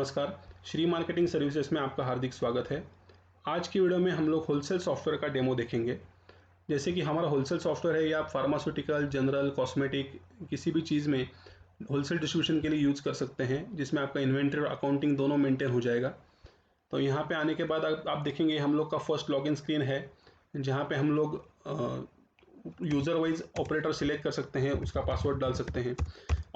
नमस्कार, Shri marketing services में आपका हार्दिक स्वागत है। आज की वीडियो में हम लोग होलसेल सॉफ्टवेयर का डेमो देखेंगे। जैसे कि हमारा होलसेल सॉफ्टवेयर है, ये आप फार्मास्यूटिकल, जनरल, कॉस्मेटिक किसी भी चीज़ में होलसेल डिस्ट्रीब्यूशन के लिए यूज़ कर सकते हैं, जिसमें आपका इन्वेंट्री और अकाउंटिंग दोनों मेंटेन हो जाएगा। तो यहाँ पे आने के बाद आप देखेंगे हम लोग का फर्स्ट लॉगिन स्क्रीन है, जहाँ पे हम लोग यूज़र वाइज ऑपरेटर सिलेक्ट कर सकते हैं, उसका पासवर्ड डाल सकते हैं।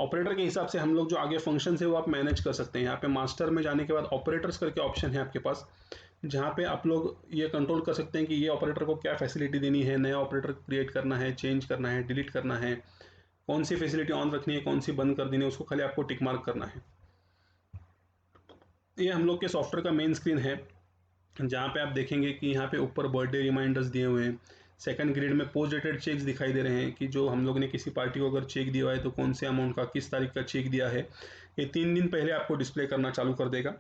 ऑपरेटर के हिसाब से हम लोग जो आगे फंक्शन है वो आप मैनेज कर सकते हैं। यहाँ पे मास्टर में जाने के बाद ऑपरेटर्स करके ऑप्शन है आपके पास, जहाँ पे आप लोग ये कंट्रोल कर सकते हैं कि ये ऑपरेटर को क्या फैसिलिटी देनी है, नया ऑपरेटर क्रिएट करना है, चेंज करना है, डिलीट करना है, कौन सी फैसिलिटी ऑन रखनी है, कौन सी बंद कर देनी है, उसको खाली आपको टिक मार्क करना है। ये हम लोग के सॉफ्टवेयर का मेन स्क्रीन है, जहाँ पे आप देखेंगे कि यहाँ पे ऊपर बर्थडे रिमाइंडर्स दिए हुए हैं। सेकंड ग्रिड में पोस्ट डेटेड चेक्स दिखाई दे रहे हैं कि जो हम लोग ने किसी पार्टी को अगर चेक दिया है तो कौन से अमाउंट का, किस तारीख का चेक दिया है, ये 3 दिन पहले आपको डिस्प्ले करना चालू कर देगा।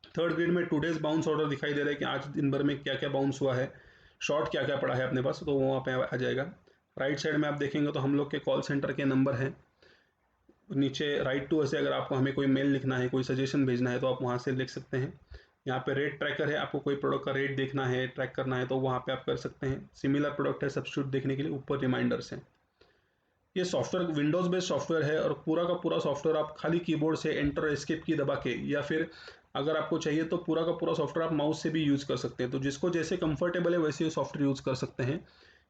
थर्ड ग्रिड में टुडेज बाउंस ऑर्डर दिखाई दे रहा है कि आज दिन भर में क्या क्या बाउंस हुआ है, शॉर्ट क्या क्या पड़ा है अपने पास, तो वो वहाँ पे आ जाएगा। राइट साइड में आप देखेंगे तो हम लोग के कॉल सेंटर के नंबर हैं। नीचे राइट टू ऐसे अगर आपको हमें कोई मेल लिखना है, कोई सजेशन भेजना है तो आप वहाँ से लिख सकते हैं। यहाँ पे रेट ट्रैकर है, आपको कोई प्रोडक्ट का रेट देखना है, ट्रैक करना है तो वहाँ पे आप कर सकते हैं। सिमिलर प्रोडक्ट है, सब्स्टिट्यूट देखने के लिए ऊपर रिमाइंडर्स हैं। ये सॉफ्टवेयर विंडोज़ बेस्ड सॉफ्टवेयर है और पूरा का पूरा सॉफ्टवेयर आप खाली कीबोर्ड से एंटर एस्केप की दबा के, या फिर अगर आपको चाहिए तो पूरा का पूरा सॉफ्टवेयर आप माउस से भी यूज़ कर सकते हैं। तो जिसको जैसे कंफर्टेबल है वैसे ही सॉफ्टवेयर यूज़ कर सकते हैं।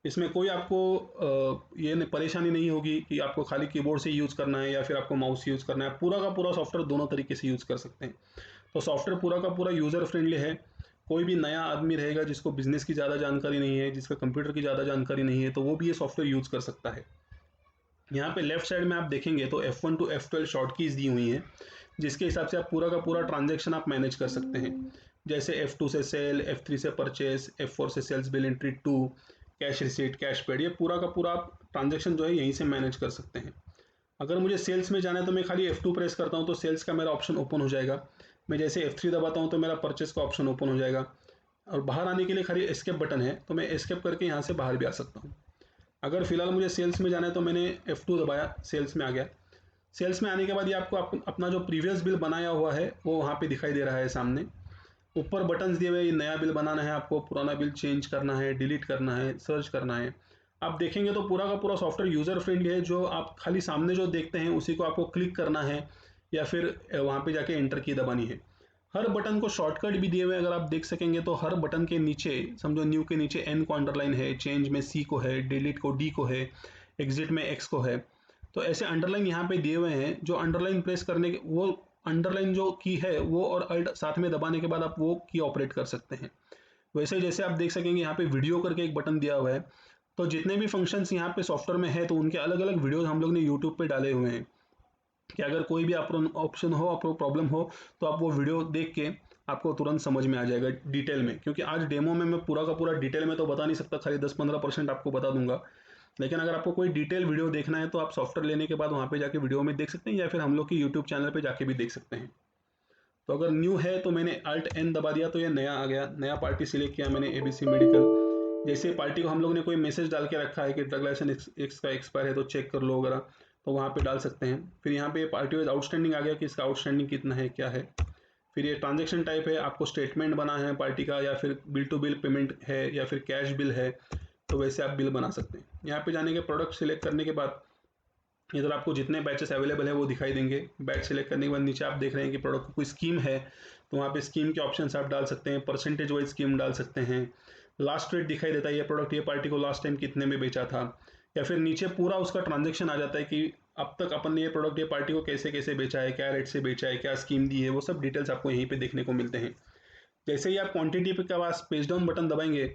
इसमें कोई आपको ये परेशानी नहीं होगी कि आपको खाली कीबोर्ड से यूज़ करना है या फिर आपको माउस यूज़ करना है। पूरा का पूरा सॉफ्टवेयर दोनों तरीके से यूज़ कर सकते हैं। तो सॉफ्टवेयर पूरा का पूरा यूज़र फ्रेंडली है। कोई भी नया आदमी रहेगा जिसको बिजनेस की ज़्यादा जानकारी नहीं है, जिसका कंप्यूटर की ज़्यादा जानकारी नहीं है, तो वो भी ये सॉफ्टवेयर यूज़ कर सकता है। यहाँ पे लेफ्ट साइड में आप देखेंगे तो F1 to F12 short keys दी हुई हैं, जिसके हिसाब से आप पूरा का पूरा ट्रांजैक्शन आप मैनेज कर सकते हैं। जैसे F2 से सेल, F3 से परचेस, F4 से sales bill entry 2, cash receipt, cash paid, ये पूरा का पूरा आप ट्रांजैक्शन जो है यहीं से मैनेज कर सकते हैं। अगर मुझे सेल्स में जाना है तो मैं खाली F2 प्रेस करता हूँ तो सेल्स का मेरा ऑप्शन ओपन हो जाएगा। मैं जैसे F3 दबाता हूँ तो मेरा परचेस का ऑप्शन ओपन हो जाएगा। और बाहर आने के लिए खाली एस्केप बटन है, तो मैं एस्केप करके यहाँ से बाहर भी आ सकता हूँ। अगर फिलहाल मुझे सेल्स में जाना है तो मैंने F2 दबाया, सेल्स में आ गया। सेल्स में आने के बाद ये आपको अपना जो प्रीवियस बिल बनाया हुआ है वो वहाँ पे दिखाई दे रहा है सामने। ऊपर बटन्स दिए हुए, नया बिल बनाना है आपको, पुराना बिल चेंज करना है, डिलीट करना है, सर्च करना है। आप देखेंगे तो पूरा का पूरा सॉफ्टवेयर यूज़र फ्रेंडली है। जो आप खाली सामने जो देखते हैं उसी को आपको क्लिक करना है या फिर वहाँ पे जाके एंटर की दबानी है। हर बटन को शॉर्टकट भी दिए हुए अगर आप देख सकेंगे तो हर बटन के नीचे, समझो न्यू के नीचे एन को अंडरलाइन है, चेंज में सी को है, डिलीट को डी को है, एग्जिट में एक्स को है। तो ऐसे अंडरलाइन यहाँ पे दिए हुए हैं, जो अंडरलाइन प्रेस करने के, वो अंडरलाइन जो की है वो और अल्ट साथ में दबाने के बाद आप वो की ऑपरेट कर सकते हैं। वैसे जैसे आप देख सकेंगे यहाँ पे वीडियो करके एक बटन दिया हुआ है। तो जितने भी फंक्शंस यहाँ पे सॉफ्टवेयर में है तो उनके अलग अलग वीडियोस हम लोग ने यूट्यूब पे डाले हुए हैं, कि अगर कोई भी आपको ऑप्शन हो, आपको प्रॉब्लम हो, तो आप वो वीडियो देख के आपको तुरंत समझ में आ जाएगा डिटेल में। क्योंकि आज डेमो में मैं पूरा का पूरा डिटेल में तो बता नहीं सकता, खाली 10-15% आपको बता दूंगा। लेकिन अगर आपको कोई डिटेल वीडियो देखना है तो आप सॉफ्टवेयर लेने के बाद वहाँ पे जाके वीडियो में देख सकते हैं, या फिर हम लोग की यूट्यूब चैनल पे जाके भी देख सकते हैं। तो अगर न्यू है तो मैंने Alt N दबा दिया तो ये नया आ गया, नया पार्टी सिलेक्ट किया मैंने ABC मेडिकल। जैसे पार्टी को हम लोग ने कोई मैसेज डाल के रखा है कि ड्रग लाइसेंस एक्स का एक्सपायर है तो चेक कर लो वगैरह, तो वहाँ पे डाल सकते हैं। फिर यहाँ पे पार्टी वाइज आउटस्टैंडिंग आ गया कि इसका आउटस्टैंडिंग कितना है, क्या है। फिर ये ट्रांजेक्शन टाइप है, आपको स्टेटमेंट बना है पार्टी का, या फिर बिल टू बिल पेमेंट है, या फिर कैश बिल है, तो वैसे आप बिल बना सकते हैं। यहाँ पे जाने के प्रोडक्ट सिलेक्ट करने के बाद इधर आपको जितने बैचेस अवेलेबल है वो दिखाई देंगे। बैच सिलेक्ट करने के बाद नीचे आप देख रहे हैं कि प्रोडक्ट की कोई स्कीम है, तो वहाँ पे स्कीम के ऑप्शंस आप डाल सकते हैं, परसेंटेज वाइज स्कीम डाल सकते हैं। लास्ट रेट दिखाई देता है, ये प्रोडक्ट ये पार्टी को लास्ट टाइम कितने में बेचा था। या फिर नीचे पूरा उसका ट्रांजेक्शन आ जाता है कि अब तक अपन ने ये प्रोडक्ट ये पार्टी को कैसे कैसे बेचा है, क्या रेट से बेचा है, क्या स्कीम दी है, वो सब डिटेल्स आपको यहीं पे देखने को मिलते हैं। जैसे ही आप क्वांटिटी के पास पेज डाउन बटन दबाएंगे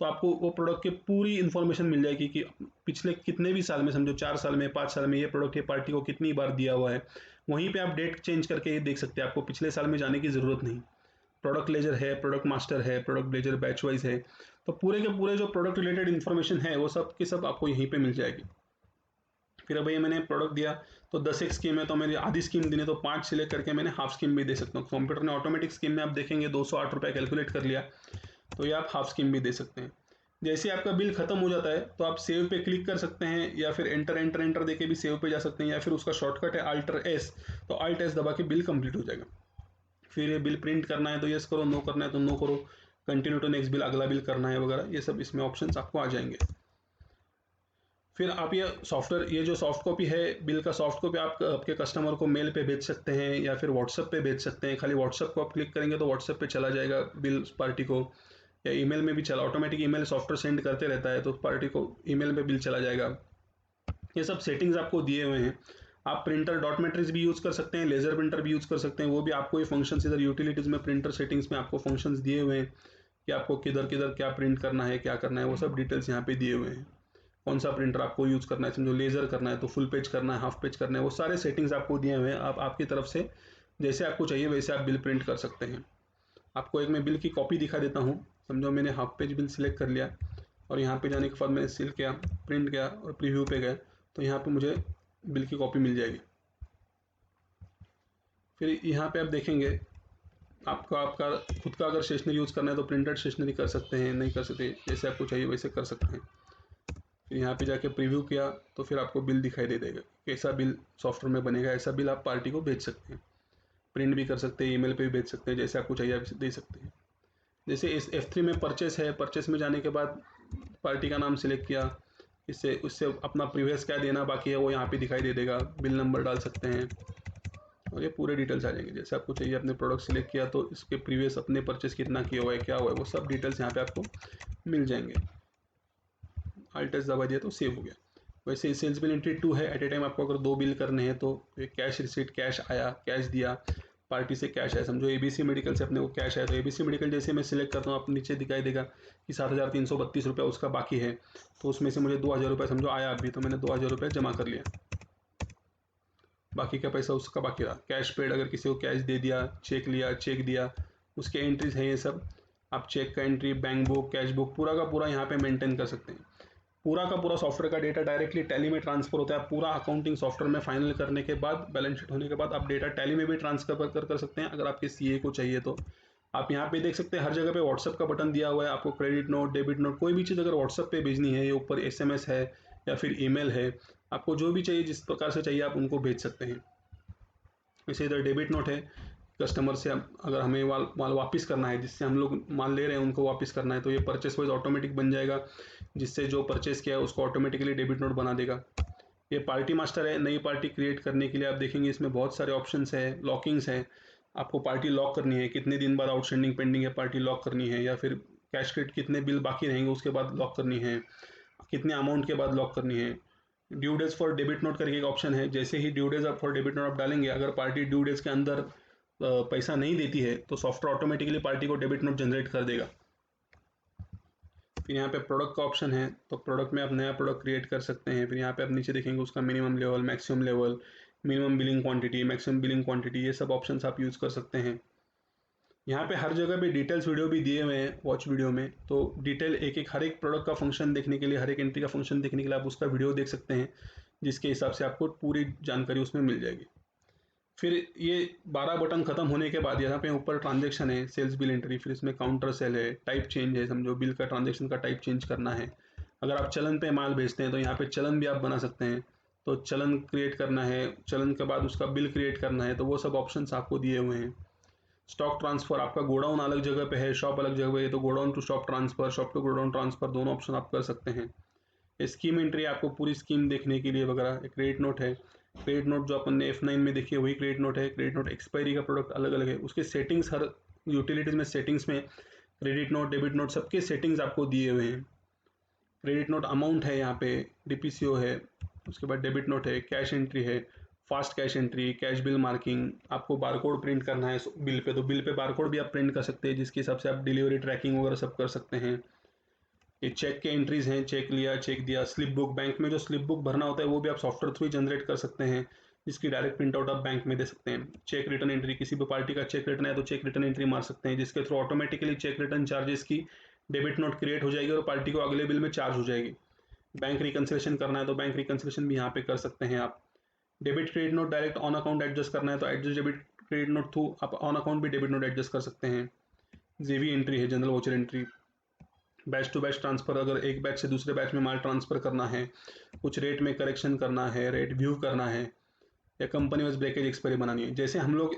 तो आपको वो प्रोडक्ट की पूरी इन्फॉर्मेशन मिल जाएगी कि पिछले कितने भी साल में, समझो 4 साल में, 5 साल में ये प्रोडक्ट ये पार्टी को कितनी बार दिया हुआ है। वहीं पे आप डेट चेंज करके ये देख सकते हैं, आपको पिछले साल में जाने की ज़रूरत नहीं। प्रोडक्ट लेजर है, प्रोडक्ट मास्टर है, प्रोडक्ट लेजर बैच वाइज है। तो पूरे के पूरे जो प्रोडक्ट रिलेटेड इन्फॉर्मेशन है वो सब की सब आपको यहीं पर मिल जाएगी। फिर अब ये मैंने प्रोडक्ट दिया तो 10 स्कीम है, तो मेरी आधी स्कीम दी है तो 5 सिलेक्ट करके मैंने हाफ स्कीम भी दे सकता हूँ। कंप्यूटर ने ऑटोमेटिक स्कीम में आप देखेंगे 208 रुपये कैलकुलेट कर लिया, तो ये आप हाफ स्कीम भी दे सकते हैं। जैसे आपका बिल खत्म हो जाता है तो आप सेव पे क्लिक कर सकते हैं, या फिर एंटर एंटर एंटर देके भी सेव पे जा सकते हैं, या फिर उसका शॉर्टकट है Alt S, तो Alt S दबा के बिल कंप्लीट हो जाएगा। फिर ये बिल प्रिंट करना है तो यस करो, नो करना है तो नो करो, कंटिन्यू टू नेक्स्ट बिल, अगला बिल करना है वगैरह, ये सब इसमें ऑप्शंस आपको आ जाएंगे। फिर आप ये सॉफ्टवेयर, ये जो सॉफ्ट कॉपी है बिल का, सॉफ्ट कॉपी आप आपके कस्टमर को मेल पे भेज सकते हैं या फिर व्हाट्सएप पे भेज सकते हैं। खाली व्हाट्सएप को आप क्लिक करेंगे तो व्हाट्सएप पे चला जाएगा बिल पार्टी को, या ईमेल में भी चला, ऑटोमेटिक ईमेल सॉफ्टवेयर सेंड करते रहता है तो पार्टी को ईमेल में बिल चला जाएगा। ये सब सेटिंग्स आपको दिए हुए हैं। आप प्रिंटर डॉट मैट्रिक्स भी यूज़ कर सकते हैं, लेज़र प्रिंटर भी यूज़ कर सकते हैं, वो भी आपको ये फंक्शंस इधर यूटिलिटीज़ में प्रिंटर सेटिंग्स में आपको फंक्शंस दिए हुए हैं कि आपको किधर किधर क्या प्रिंट करना है, क्या करना है, वो सब डिटेल्स यहाँ पे दिए हुए हैं। कौन सा प्रिंटर आपको यूज़ करना है, समझो लेज़र करना है तो फुल पेज करना है, हाफ पेज करना है, वो सारे सेटिंग्स आपको दिए हुए हैं। आप आपकी तरफ से जैसे आपको चाहिए वैसे आप बिल प्रिंट कर सकते हैं। आपको एक मैं बिल की कॉपी दिखा देता हूँ। समझो मैंने हाफ पेज बिल सिलेक्ट कर लिया और यहाँ पे जाने के बाद मैंने सिल किया, प्रिंट किया और प्रीव्यू पे गए तो यहाँ पे मुझे बिल की कॉपी मिल जाएगी। फिर यहाँ पे आप देखेंगे आपका आपका खुद का अगर स्टेशनरी यूज़ करना है तो प्रिंटेड स्टेशनरी कर सकते हैं, नहीं कर सकते, जैसे आपको चाहिए वैसे कर सकते हैं। फिर यहाँ पे जाके प्रीव्यू किया तो फिर आपको बिल दिखाई दे देगा, कैसा बिल सॉफ्टवेयर में बनेगा, ऐसा बिल आप पार्टी को भेज सकते हैं। प्रिंट भी कर सकते हैं, ईमेल पे भी भेज सकते हैं, जैसे आपको चाहिए आप दे सकते हैं। जैसे इस F3 में परचेस है, परचेस में जाने के बाद पार्टी का नाम सिलेक्ट किया, इससे उससे अपना प्रीवियस क्या देना बाकी है वो यहाँ पे दिखाई दे देगा, बिल नंबर डाल सकते हैं और ये पूरे डिटेल्स आ जाएंगे। जैसे आपको चाहिए अपने प्रोडक्ट सिलेक्ट किया तो इसके प्रीवियस अपने परचेस कितना किया हुआ है, क्या हुआ है, वो सब डिटेल्स यहाँ पे आपको मिल जाएंगे। अल्ट एस दबा दिया तो सेव हो गया। वैसे सेल्स बिल एंट्री 2 है, एट ए टाइम आपको अगर 2 बिल करने हैं तो कैश रिसीट, कैश आया, कैश दिया, पार्टी से कैश आया, समझो ABC मेडिकल से अपने को कैश आया तो ABC मेडिकल जैसे मैं सिलेक्ट करता हूँ आप नीचे दिखाई देगा कि 7,332 रुपये उसका बाकी है, तो उसमें से मुझे 2,000 रुपये समझो आया अभी, तो मैंने 2,000 रुपये जमा कर लिया, बाकी का पैसा उसका बाकी रहा। कैश पेड, अगर किसी को कैश दे दिया, चेक लिया, चेक दिया, उसके एंट्रीज हैं ये सब। आप चेक का entry, bank book, cash book पूरा का पूरा यहाँ पे मेंटेन कर सकते हैं। पूरा का पूरा सॉफ्टवेयर का डेटा डायरेक्टली टैली में ट्रांसफर होता है। पूरा अकाउंटिंग सॉफ्टवेयर में फाइनल करने के बाद, बैलेंस शीट होने के बाद आप डेटा टैली में भी ट्रांसफर कर सकते हैं अगर आपके CA को चाहिए तो। आप यहाँ पे देख सकते हैं हर जगह पे व्हाट्सएप का बटन दिया हुआ है। आपको क्रेडिट नोट, डेबिट नोट, कोई भी चीज़ अगर व्हाट्सएप पे भेजनी है, ये ऊपर SMS है या फिर ईमेल है, आपको जो भी चाहिए जिस प्रकार से चाहिए आप उनको भेज सकते हैं। वैसे इधर डेबिट नोट है, कस्टमर से अगर हमें माल वापस करना है, जिससे हम लोग माल ले रहे हैं उनको वापस करना है, तो ये परचेस वाइज ऑटोमेटिक बन जाएगा, जिससे जो परचेस किया है उसको ऑटोमेटिकली डेबिट नोट बना देगा। ये पार्टी मास्टर है, नई पार्टी क्रिएट करने के लिए आप देखेंगे इसमें बहुत सारे ऑप्शंस है, लॉकिंग्स है। आपको पार्टी लॉक करनी है, कितने दिन बाद आउटस्टैंडिंग पेंडिंग है पार्टी लॉक करनी है, या फिर कैश क्रेडिट कितने बिल बाकी रहेंगे उसके बाद लॉक करनी है, कितने अमाउंट के बाद लॉक करनी है। Due days for debit note करके एक ऑप्शन है, जैसे ही due days for debit note आप डालेंगे, अगर पार्टी ड्यू डेज के अंदर पैसा नहीं देती है तो सॉफ्टवेयर ऑटोमेटिकली पार्टी को डेबिट नोट जनरेट कर देगा। फिर यहाँ पे प्रोडक्ट का ऑप्शन है, तो प्रोडक्ट में आप नया प्रोडक्ट क्रिएट कर सकते हैं। फिर यहाँ पे आप नीचे देखेंगे उसका minimum level, maximum level, minimum billing quantity, maximum billing quantity, ये सब ऑप्शंस आप यूज़ कर सकते हैं। यहाँ पे हर जगह पे डिटेल्स वीडियो भी दिए हुए हैं वॉच वीडियो में, तो डिटेल एक एक हर एक प्रोडक्ट का फंक्शन देखने के लिए, हर एक एंट्री का फंक्शन देखने के लिए आप उसका वीडियो देख सकते हैं, जिसके हिसाब से आपको पूरी जानकारी उसमें मिल जाएगी। फिर ये 12 बटन खत्म होने के बाद यहाँ पे ऊपर ट्रांजेक्शन है, सेल्स बिल एंट्री, फिर इसमें काउंटर सेल है, टाइप चेंज है, समझो बिल का ट्रांजेक्शन का टाइप चेंज करना है। अगर आप चलन पे माल भेजते हैं तो यहाँ पे चलन भी आप बना सकते हैं, तो चलन क्रिएट करना है, चलन के बाद उसका बिल क्रिएट करना है, तो वो सब ऑप्शंस आपको दिए हुए हैं। स्टॉक ट्रांसफर, आपका गोडाउन अलग जगह पे है, शॉप अलग जगह पे है, तो godown to shop transfer, shop to godown transfer, दोनों ऑप्शन आप कर सकते हैं। स्कीम एंट्री, आपको पूरी स्कीम देखने के लिए वगैरह। एक क्रेडिट नोट है, क्रेडिट नोट जो अपन ने F9 में देखी है वही क्रेडिट नोट है। क्रेडिट नोट एक्सपायरी का प्रोडक्ट अलग अलग है, उसके सेटिंग्स हर यूटिलिटीज़ में, सेटिंग्स में क्रेडिट नोट, डेबिट नोट सबके सेटिंग्स आपको दिए हुए हैं। क्रेडिट नोट अमाउंट है, यहाँ पे DPCO है, उसके बाद डेबिट नोट है, कैश एंट्री है, fast cash entry, cash bill marking. आपको बारकोड प्रिंट करना है बिल पे, तो बिल पे बारकोड भी आप प्रिंट कर सकते हैं, जिसके हिसाब से आप डिलीवरी ट्रैकिंग वगैरह सब कर सकते हैं। ये चेक के एंट्रीज हैं, चेक लिया, चेक दिया। स्लिप बुक, बैंक में जो स्लिप बुक भरना होता है वो भी आप सॉफ्टवेयर थ्रू जनरेट कर सकते हैं, जिसकी डायरेक्ट प्रिंट आउट आप बैंक में दे सकते हैं। चेक रिटर्न एंट्री, किसी भी पार्टी का चेक रिटर्न है तो चेक रिटर्न एंट्री मार सकते हैं, जिसके through automatically check return charges की डेबिट नोट क्रिएट हो जाएगी और पार्टी को अगले बिल में चार्ज हो जाएगी। बैंक रिकन्सिलेशन करना है तो बैंक रिकन्सिलेशन भी यहाँ पे कर सकते हैं आप। Debit credit note direct on account adjust करना है तो adjust debit credit note through आप ऑन अकाउंट भी डेबिट नोट एडजस्ट कर सकते हैं। जेवी एंट्री है, general voucher entry. Batch to batch transfer, अगर एक बैच से दूसरे बैच में माल ट्रांसफ़र करना है, कुछ रेट में करेक्शन करना है, रेट व्यू करना है, या कंपनी वाइज ब्रेकेज एक्सपायरी बनानी है। जैसे हम लोग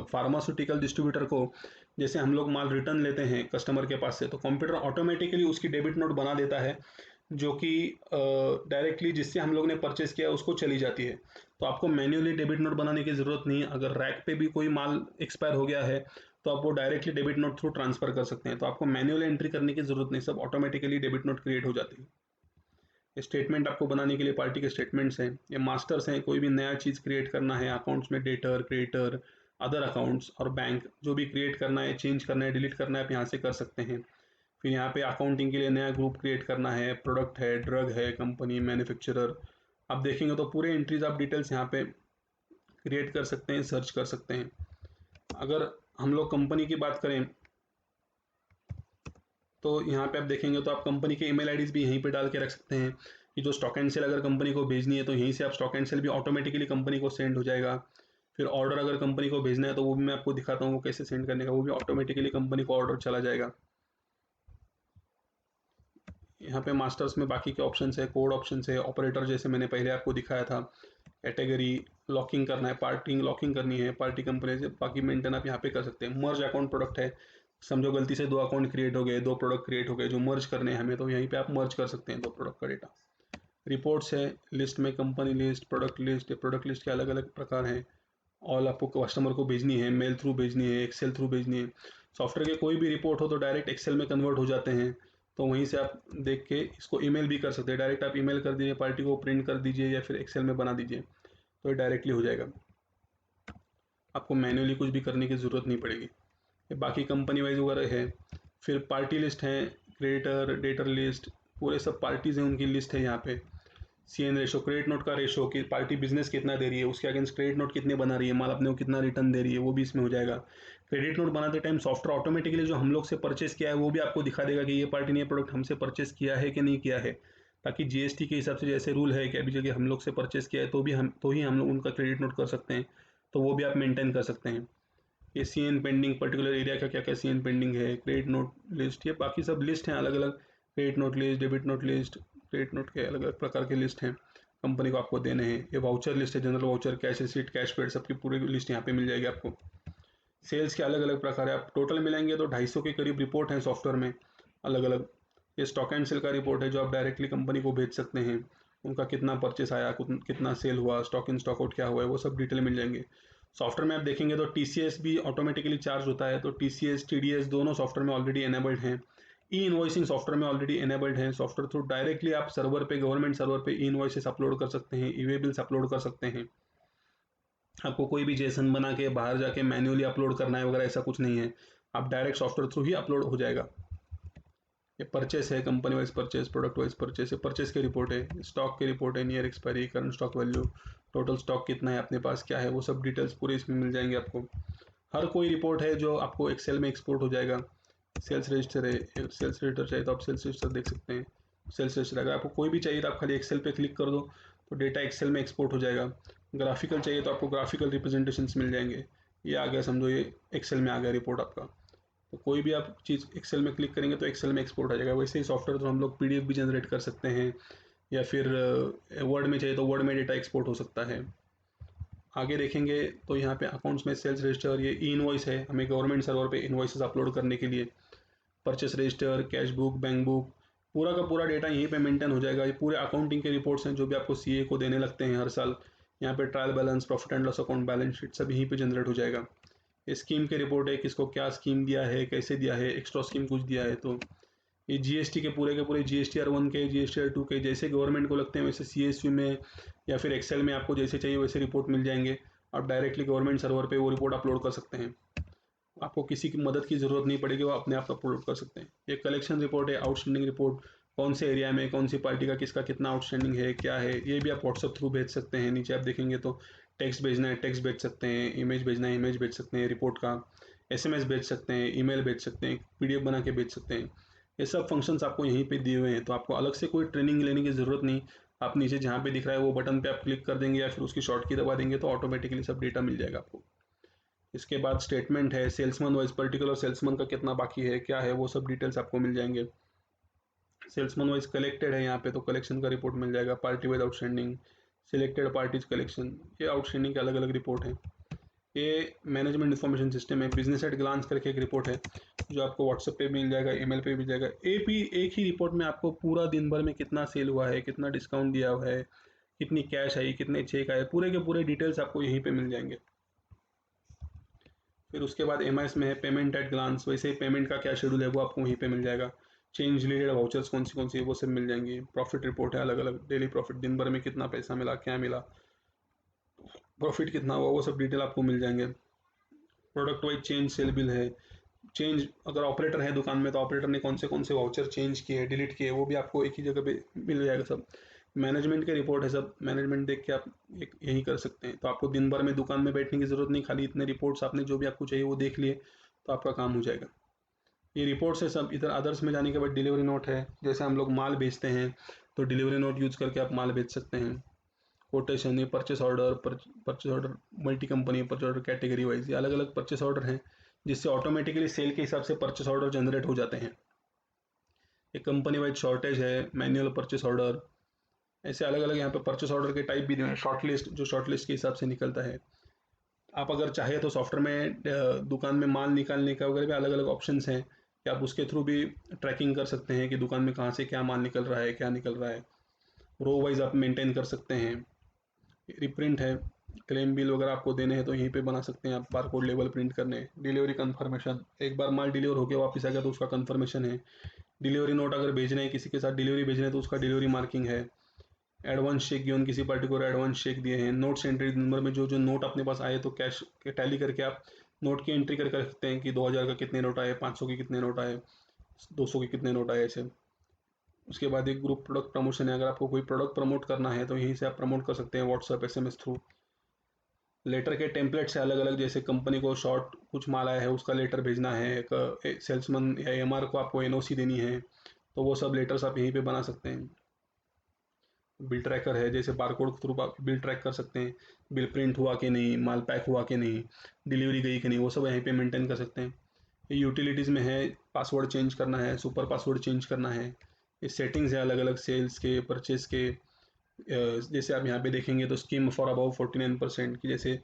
फार्मास्यूटिकल डिस्ट्रीब्यूटर को, जैसे हम लोग माल रिटर्न लेते हैं कस्टमर के पास से, तो कंप्यूटर ऑटोमेटिकली उसकी डेबिट नोट बना देता है, जो कि डायरेक्टली जिससे हम लोग ने परचेस किया उसको चली जाती है। तो आपको मैन्युअली डेबिट नोट बनाने की ज़रूरत नहीं है। अगर रैक पे भी कोई माल एक्सपायर हो गया है तो आप वो directly debit note through transfer कर सकते हैं। तो आपको मैन्युअली एंट्री करने की ज़रूरत नहीं, सब ऑटोमेटिकली डेबिट नोट क्रिएट हो जाती है। स्टेटमेंट आपको बनाने के लिए पार्टी के स्टेटमेंट्स हैं, या मास्टर्स हैं, कोई भी नया चीज़ क्रिएट करना है अकाउंट्स में, डेटर, क्रेडिटर, अदर अकाउंट्स और बैंक, जो भी क्रिएट करना है, चेंज करना है, डिलीट करना है, आप यहाँ से कर सकते हैं। फिर यहाँ पे अकाउंटिंग के लिए नया ग्रुप क्रिएट करना है, प्रोडक्ट है, ड्रग है, कंपनी, मैन्युफैक्चरर, आप देखेंगे तो पूरे एंट्रीज आप डिटेल्स यहाँ पे क्रिएट कर सकते हैं, सर्च कर सकते हैं। अगर हम लोग कंपनी की बात करें तो यहाँ पे आप देखेंगे तो आप कंपनी के ईमेल आईडीज़ भी यहीं पे डाल के रख सकते हैं कि जो स्टॉक एंड सेल अगर कंपनी को भेजनी है तो यहीं से आप स्टॉक एंड सेल भी ऑटोमेटिकली कंपनी को सेंड हो जाएगा। फिर ऑर्डर अगर कंपनी को भेजना है तो वो भी मैं आपको दिखाता हूँ वो कैसे सेंड करने का, वो भी ऑटोमेटिकली कंपनी को ऑर्डर चला जाएगा। यहाँ पे मास्टर्स में बाकी के ऑप्शन है, कोड ऑप्शन है, ऑपरेटर जैसे मैंने पहले आपको दिखाया था, कैटेगरी लॉकिंग करना है, पार्टी लॉकिंग करनी है, पार्टी कंपनी से बाकी मेंटेन आप यहाँ पे कर सकते हैं। मर्ज अकाउंट प्रोडक्ट है, समझो गलती से दो अकाउंट क्रिएट हो गए, दो प्रोडक्ट क्रिएट हो गए जो मर्ज करने हैं हमें, तो यहीं पे आप मर्ज कर सकते हैं दो प्रोडक्ट का डेटा। रिपोर्ट्स है, लिस्ट में कंपनी लिस्ट, प्रोडक्ट लिस्ट के अलग अलग प्रकार हैं। ऑल आपको कस्टमर को भेजनी है, मेल थ्रू भेजनी है, एक्सेल थ्रू भेजनी है। सॉफ्टवेयर के कोई भी रिपोर्ट हो तो डायरेक्ट एक्सेल में कन्वर्ट हो जाते हैं, तो वहीं से आप देख के इसको ईमेल भी कर सकते हैं। डायरेक्ट आप ईमेल कर दीजिए पार्टी को, प्रिंट कर दीजिए या फिर एक्सेल में बना दीजिए, तो ये डायरेक्टली हो जाएगा, आपको मैन्युअली कुछ भी करने की ज़रूरत नहीं पड़ेगी। ये बाकी कंपनी वाइज वगैरह है। फिर पार्टी लिस्ट है, क्रेडिटर, डेटर लिस्ट, पूरे सब पार्टीज़ हैं उनकी लिस्ट है यहाँ पे। सीएन रेशो, क्रेडिट नोट का रेशो कि पार्टी बिजनेस कितना दे रही है, उसके अगेंस्ट क्रेडिट नोट कितने बना रही है, माल अपने को कितना रिटर्न दे रही है, वो भी इसमें हो जाएगा। क्रेडिट नोट बनाते टाइम सॉफ्टवेयर ऑटोमेटिकली जो हम लोग से परचेस किया है वो भी आपको दिखा देगा कि ये पार्टी ने ये प्रोडक्ट हमसे परचेस किया है कि नहीं किया है, ताकि जीएसटी के हिसाब से जैसे रूल है कि अभी जगह हम लोग से परचेस किया है तो ही हम लोग उनका क्रेडिट नोट कर सकते हैं, तो वो भी आप मेंटेन कर सकते हैं। ये सीएन पेंडिंग, पर्टिकुलर एरिया का क्या क्या सीएन पेंडिंग है, क्रेडिट नोट लिस्ट, ये बाकी सब लिस्ट हैं अलग अलग। Credit note list, debit note list, credit note के अलग अलग प्रकार के लिस्ट हैं कंपनी को आपको देने हैं। ये वाउचर लिस्ट है, general voucher, cash receipt, cash paid, सबकी पूरी लिस्ट यहाँ पे मिल जाएगी आपको। सेल्स के अलग अलग प्रकार है, आप टोटल मिलाएंगे तो 250 के करीब रिपोर्ट हैं सॉफ्टवेयर में अलग अलग। ये स्टॉक एंड सेल का रिपोर्ट है जो आप डायरेक्टली कंपनी को भेज सकते हैं, उनका कितना परचेस आया, कितना सेल हुआ, स्टॉक इन स्टॉक आउट क्या हुआ है, वो सब डिटेल मिल जाएंगे। सॉफ्टवेयर में आप देखेंगे तो टीसीएस भी ऑटोमेटिकली चार्ज होता है, तो टीसीएस टीडीएस दोनों सॉफ्टवेयर में ऑलरेडी एनेबल्ड हैं। ई इन्वॉइसिंग सॉफ्टवेयर में ऑलरेडी एनेबल्ड है, सॉफ्टवेयर थ्रू डायरेक्टली आप सर्वर पे, गवर्नमेंट सर्वर पे ई इन्वॉइसेस अपलोड कर सकते हैं, ई वे बिल्स अपलोड कर सकते हैं। आपको कोई भी जेसन बना के बाहर जाके मैन्युअली अपलोड करना है वगैरह, ऐसा कुछ नहीं है, आप डायरेक्ट सॉफ्टवेयर थ्रू ही अपलोड हो जाएगा। ये परचेस है, company wise purchase, product wise purchase है, परचेस की रिपोर्ट है, स्टॉक की रिपोर्ट है, near expiry, current stock value, total stock कितना है अपने पास, क्या है, वो सब डिटेल्स पूरे इसमें मिल जाएंगे आपको। हर कोई रिपोर्ट है जो आपको एक्सेल में एक्सपोर्ट हो जाएगा। सेल्स रजिस्टर है, सेल्स रजिस्टर चाहिए तो आप सेल्स रजिस्टर देख सकते हैं। सेल्स रजिस्टर अगर आपको कोई भी चाहिए तो आप खाली एक्सेल पे क्लिक कर दो तो डेटा एक्सेल में एक्सपोर्ट हो जाएगा। ग्राफिकल चाहिए तो आपको ग्राफिकल रिप्रेजेंटेशंस मिल जाएंगे। ये आ गया, समझो ये एक्सेल में आ गया रिपोर्ट आपका, तो कोई भी आप चीज़ एक्सेल में क्लिक करेंगे तो एक्सेल में एक्सपोर्ट आ जाएगा। वैसे ही सॉफ्टवेयर तो हम लोग पीडीएफ भी जनरेट कर सकते हैं, या फिर वर्ड में चाहिए तो वर्ड में डेटा एक्सपोर्ट हो सकता है। आगे देखेंगे तो यहाँ पे अकाउंट्स में सेल्स रजिस्टर, ये ई इनवॉइस है, हमें गवर्नमेंट सर्वर पे इनवॉइसेस अपलोड करने के लिए। Purchase register, cash book, bank book, पूरा का पूरा डेटा यहीं पे मेंटेन हो जाएगा। ये पूरे अकाउंटिंग के रिपोर्ट्स हैं जो भी आपको सीए को देने लगते हैं हर साल। यहाँ पे trial balance, profit and loss account, balance sheet सब यहीं पे जनरेट हो जाएगा। स्कीम के रिपोर्ट है, किसको क्या स्कीम दिया है, कैसे दिया है, एक्स्ट्रा स्कीम कुछ दिया है तो। ये जीएसटी के पूरे GSTR 1 के, GSTR 2 के, जैसे गवर्नमेंट को लगते हैं वैसे सीएसयू में या फिर एक्सेल में आपको जैसे चाहिए वैसे रिपोर्ट मिल जाएंगे। आप डायरेक्टली गवर्नमेंट सर्वर पे वो रिपोर्ट अपलोड कर सकते हैं, आपको किसी की मदद की ज़रूरत नहीं पड़ेगी, वो अपने आप अपलोड कर सकते हैं। ये कलेक्शन रिपोर्ट है, आउटस्टैंडिंग रिपोर्ट, कौन से एरिया में कौन सी पार्टी का किसका कितना आउटस्टैंडिंग है, क्या है, ये भी आप व्हाट्सअप थ्रू भेज सकते हैं। नीचे आप देखेंगे तो टेक्स्ट भेजना है टेक्स्ट भेज सकते हैं, इमेज भेजना है इमेज भेज सकते हैं, रिपोर्ट का एसएमएस भेज सकते हैं, ईमेल भेज सकते हैं, पीडीएफ बना के भेज सकते हैं। ये सब फंक्शंस आपको यहीं पे दिए हुए हैं, तो आपको अलग से कोई ट्रेनिंग लेने की ज़रूरत नहीं। आप नीचे जहाँ पे दिख रहा है वो बटन पे आप क्लिक कर देंगे या फिर उसकी शॉर्ट की दबा देंगे तो ऑटोमेटिकली सब डेटा मिल जाएगा आपको। इसके बाद स्टेटमेंट है, सेल्समैन वाइज पर्टिकुलर सेल्समैन का कितना बाकी है, क्या है, वो सब डिटेल्स आपको मिल जाएंगे। सेल्समैन वाइज कलेक्टेड है यहाँ पे तो कलेक्शन का रिपोर्ट मिल जाएगा, party wise outstanding, selected parties collection, ये आउटस्टैंडिंग के अलग अलग रिपोर्ट हैं। ये मैनेजमेंट इन्फॉर्मेशन सिस्टम है, बिजनेस एट ग्लांस करके एक रिपोर्ट है जो आपको व्हाट्सएप पे मिल जाएगा, ईमेल पे मिल जाएगा। एक ही रिपोर्ट में आपको पूरा दिन भर में कितना सेल हुआ है, कितना डिस्काउंट दिया हुआ है, कितनी कैश आई, कितने चेक आए, पूरे के पूरे डिटेल्स आपको यहीं पे मिल जाएंगे। फिर उसके बाद एमआईएस में है पेमेंट एट ग्लांस, वैसे ही पेमेंट का क्या शेड्यूल है वो आपको वहीं पे मिल जाएगा। चेंज रिलेटेड वाउचर्स कौन सी है वो सब मिल जाएंगी। प्रॉफिट रिपोर्ट है अलग अलग, डेली प्रॉफिट, दिन भर में कितना पैसा मिला, क्या मिला, प्रॉफिट कितना हुआ, वो सब डिटेल आपको मिल जाएंगे। Product wise change sale bill है, चेंज अगर ऑपरेटर है दुकान में तो ऑपरेटर ने कौन से वाउचर चेंज किए, डिलीट किए, वो भी आपको एक ही जगह पे मिल जाएगा सब। मैनेजमेंट के रिपोर्ट है सब, मैनेजमेंट देख के आप एक यही कर सकते हैं। तो आपको दिन भर में दुकान में बैठने की ज़रूरत नहीं, खाली इतने रिपोर्ट्स आपने जो भी आपको चाहिए वो देख लिए तो आपका काम हो जाएगा। ये रिपोर्ट्स है सब। इधर अदर्स में जाने के बाद डिलीवरी नोट है, जैसे हम लोग माल बेचते हैं तो डिलीवरी नोट यूज़ करके आप माल बेच सकते हैं। कोटेशन, ये purchase order multi company, purchase order category wise, ये अलग अलग परचेस ऑर्डर हैं जिससे ऑटोमेटिकली सेल के हिसाब से परचेस ऑर्डर जनरेट हो जाते हैं। एक कंपनी वाइज शॉर्टेज है, मैनुअल परचेस ऑर्डर, ऐसे अलग अलग यहाँ पे परचेस ऑर्डर के टाइप भी दिए हैं। शॉर्ट लिस्ट, जो शॉर्ट लिस्ट के हिसाब से निकलता है। आप अगर चाहे तो सॉफ्टवेयर में दुकान में माल निकालने का वगैरह भी अलग अलग ऑप्शन हैं कि आप उसके थ्रू भी ट्रैकिंग कर सकते हैं कि दुकान में कहाँ से क्या माल निकल रहा है, क्या निकल रहा है। रो वाइज आप मेंटेन कर सकते हैं। रिप्रिंट है, क्लेम बिल वगैरह आपको देने हैं तो यहीं पे बना सकते हैं आप, बार कोड लेबल प्रिंट करने। डिलीवरी कंफर्मेशन, एक बार माल डिलीवर होकर वापस आ गया तो उसका कंफर्मेशन है। डिलीवरी नोट अगर भेजना है, किसी के साथ डिलीवरी भेजना है तो उसका डिलीवरी मार्किंग है। एडवांस चेक गिवन, किसी पार्टी को एडवांस चेक दिए हैं। नोट्स एंट्री, नंबर में जो जो नोट अपने पास आए तो कैश के टैली करके आप नोट की एंट्री कर सकते हैं कि 2000 का कितने नोट आए, 500 के कितने नोट आए, 200 के कितने नोट आए, ऐसे। उसके बाद एक ग्रुप प्रोडक्ट प्रमोशन है, अगर आपको कोई प्रोडक्ट प्रमोट करना है तो यहीं से आप प्रमोट कर सकते हैं व्हाट्सएप SMS थ्रू। लेटर के टेम्पलेट्स है अलग अलग, जैसे कंपनी को शॉर्ट कुछ माल आया है उसका लेटर भेजना है, एक सेल्समैन या AMR को आपको NOC देनी है तो वो सब लेटर्स आप यहीं पे बना सकते हैं। बिल ट्रैकर है, जैसे बारकोड के थ्रू आप बिल ट्रैक कर सकते हैं, बिल प्रिंट हुआ कि नहीं, माल पैक हुआ कि नहीं, डिलीवरी गई कि नहीं, वो सब यहीं पे मेंटेन कर सकते हैं। ये यूटिलिटीज़ में है, पासवर्ड चेंज करना है, सुपर पासवर्ड चेंज करना है। ये सेटिंग्स है अलग अलग, सेल्स के, परचेज के। जैसे आप यहाँ पे देखेंगे तो स्कीम फॉर अबाउ 49% की, जैसे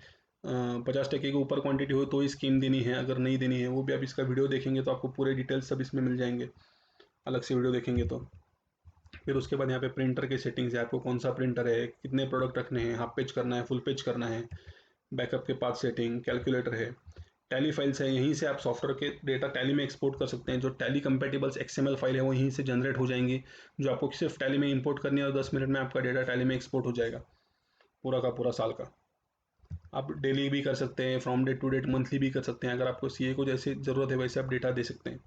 50% के ऊपर क्वांटिटी हो तो ही स्कीम देनी है, अगर नहीं देनी है वो भी आप इसका वीडियो देखेंगे तो आपको पूरे डिटेल्स सब इसमें मिल जाएंगे, अलग से वीडियो देखेंगे तो। फिर उसके बाद यहाँ पे प्रिंटर की सेटिंग्स है, आपको कौन सा प्रिंटर है, कितने प्रोडक्ट रखने हैं, हाफ पेज करना है, फुल पेज करना है। बैकअप के पाथ सेटिंग, कैलकुलेटर है। टैली फाइल्स है, यहीं से आप सॉफ्टवेयर के डेटा टैली में एक्सपोर्ट कर सकते हैं। जो टैली कंपेटिबल्स XML फाइल है वो यहीं से जनरेट हो जाएंगी, जो आपको सिर्फ टैली में इंपोर्ट करनी है और 10 मिनट में आपका डेटा टैली में एक्सपोर्ट हो जाएगा, पूरा का पूरा साल का। आप डेली भी कर सकते हैं, from date to date, monthly भी कर सकते हैं। अगर आपको CA को जैसे ज़रूरत है वैसे आप डेटा दे सकते हैं।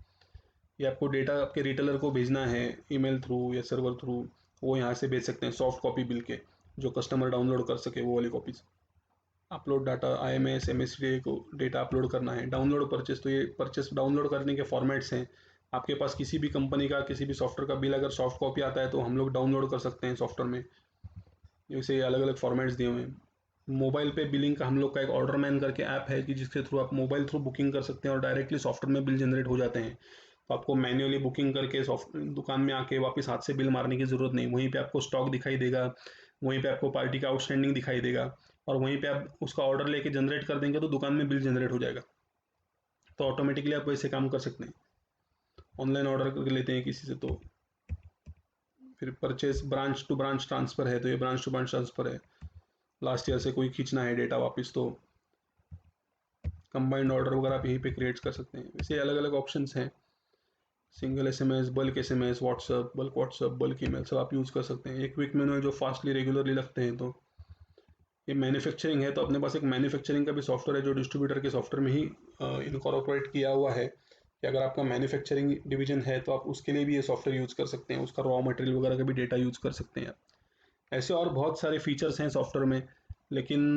या आपको डेटा आपके रिटेलर को भेजना है ईमेल थ्रू या सर्वर थ्रू, वो यहाँ से भेज सकते हैं सॉफ्ट कॉपी बिल के, जो कस्टमर डाउनलोड कर सके वो वाली copies. Upload data, IMS MSDA को डेटा अपलोड करना है। डाउनलोड परचेस, तो ये परचेस डाउनलोड करने के फॉर्मेट्स हैं। आपके पास किसी भी कंपनी का किसी भी सॉफ्टवेयर का बिल अगर सॉफ्ट कॉपी आता है तो हम लोग डाउनलोड कर सकते हैं सॉफ्टवेयर में, जैसे अलग अलग फॉर्मेट्स दिए हुए हैं। मोबाइल पे बिलिंग का हम लोग का एक ऑर्डर मैन करके ऐप है कि जिसके थ्रू आप मोबाइल थ्रू बुकिंग कर सकते हैं और डायरेक्टली सॉफ्टवेयर में बिल जनरेट हो जाते हैं। तो आपको मैन्युअली बुकिंग करके सॉफ्ट दुकान में आके वापस हाथ से बिल मारने की ज़रूरत नहीं, वहीं पे आपको स्टॉक दिखाई देगा, वहीं पे आपको पार्टी का आउटस्टैंडिंग दिखाई देगा और वहीं पे आप उसका ऑर्डर लेके जनरेट कर देंगे तो दुकान में बिल जनरेट हो जाएगा। तो ऑटोमेटिकली आप वैसे काम कर सकते हैं। ऑनलाइन ऑर्डर करके लेते हैं किसी से तो फिर purchase branch to branch transfer है, तो ये ब्रांच टू ब्रांच ट्रांसफ़र है। लास्ट ईयर से कोई खींचना है डेटा वापस तो कंबाइंड ऑर्डर वगैरह आप यहीं पे क्रिएट कर सकते हैं। वैसे अलग अलग ऑप्शंस हैं, single SMS, bulk SMS, WhatsApp, bulk email, सब आप यूज़ कर सकते हैं। एक क्विक मेनू है जो फास्टली रेगुलरली लगते हैं। तो ये मैन्युफैक्चरिंग है, तो अपने पास एक मैन्युफैक्चरिंग का भी सॉफ्टवेयर है जो डिस्ट्रीब्यूटर के सॉफ्टवेयर में ही इनकॉर्पोरेट किया हुआ है कि अगर आपका मैन्युफैक्चरिंग डिवीजन है तो आप उसके लिए भी ये सॉफ्टवेयर यूज़ कर सकते हैं, उसका रॉ मटेरियल वगैरह का भी डेटा यूज़ कर सकते हैं। ऐसे और बहुत सारे फीचर्स हैं सॉफ्टवेयर में, लेकिन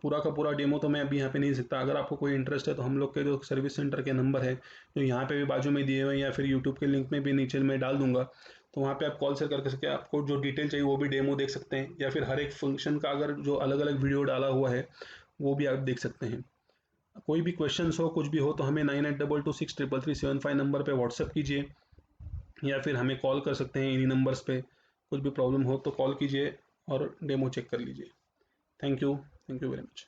पूरा का पूरा डेमो तो मैं अभी यहाँ पे नहीं सकता। अगर आपको कोई इंटरेस्ट है तो हम लोग के जो सर्विस सेंटर के नंबर है जो यहाँ पे भी बाजू में दिए हुए हैं या फिर यूट्यूब के लिंक में भी नीचे मैं डाल दूंगा, तो वहाँ पे आप कॉल से करके आपको जो डिटेल चाहिए वो भी डेमो देख सकते हैं, या फिर हर एक फंक्शन का अगर जो अलग अलग वीडियो डाला हुआ है वो भी आप देख सकते हैं। कोई भी क्वेश्चन हो, कुछ भी हो तो हमें 9822633375 नंबर पर व्हाट्सअप कीजिए या फिर हमें कॉल कर सकते हैं इन्हीं नंबर्स पे। कुछ भी प्रॉब्लम हो तो कॉल कीजिए और डेमो चेक कर लीजिए। Thank you very much.